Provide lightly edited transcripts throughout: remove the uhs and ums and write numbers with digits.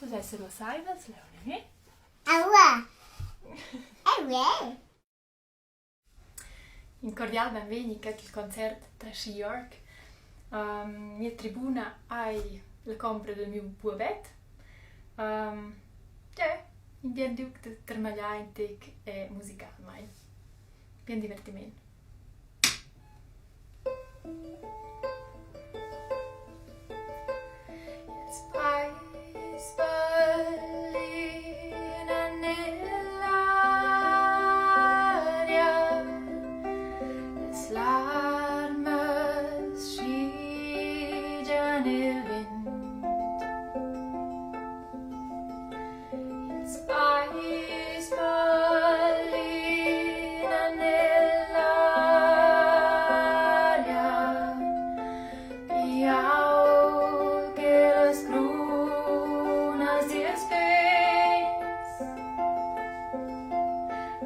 Tu sei se lo sai, Leonie? Aua! Aua! In cordial benvenuti al concerto da She York. Mia tribuna hai la compra del mio buovet. In bien duc de termagliare in tec e musica mai. Bien divertimento. Spallina nell'aria, le larme sciigano nel vento. Spallina nell'aria, piau che las brunas di spes.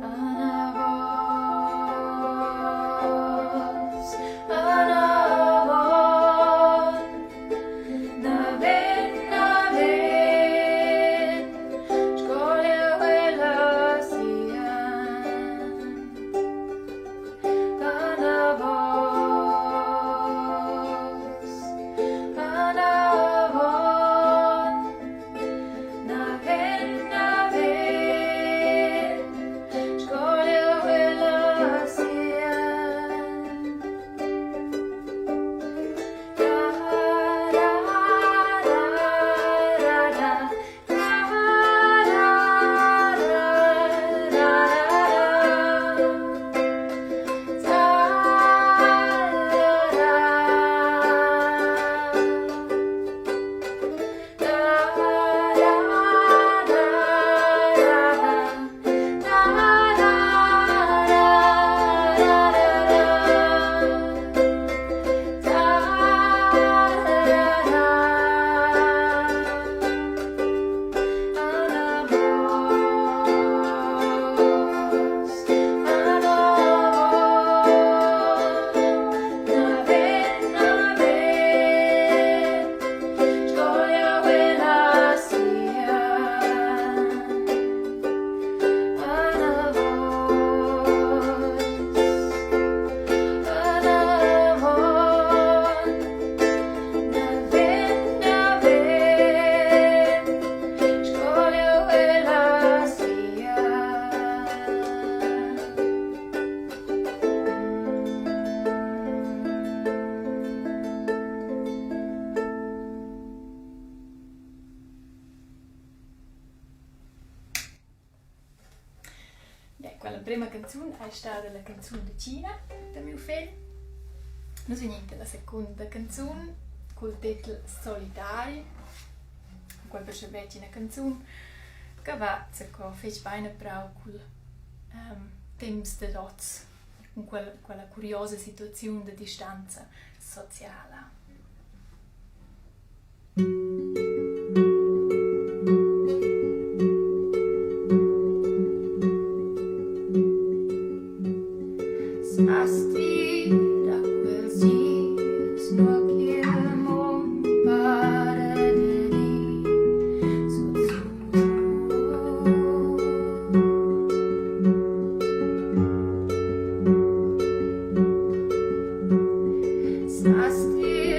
Ana vos, Naven, scoglio quella sias. Ana vos, Naven, scoglio quella sias. Quella prima canzone è stata la canzone di Cina del mio film. Non so niente, la seconda canzone col titolo Solitari. Quella per sapere una canzone che va a fece bene bravo col temps de dots, con quella curiosa situazione di distanza sociale. Asti da quel sias no chiamo para di su. Asti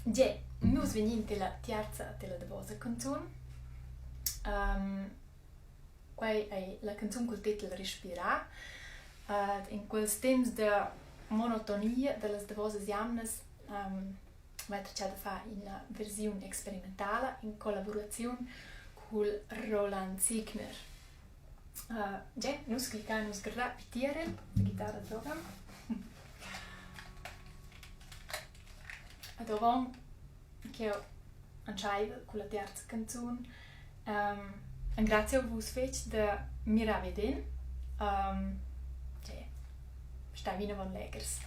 Già, nus venin della terza della davosa canzun. Quai è la canzun col titolo Respirar. In quels temps de monotonia delle davosas jamnas vai trecciare da fare una versiun experimentala in collaborazione con Roland Signer. Già, nus cliccare, nus rapidire la chitarra trova. Ad avon che ho anscheivel con la terza canzun. Un grazie a voi fece da mirar veden. Stai vina von Legers.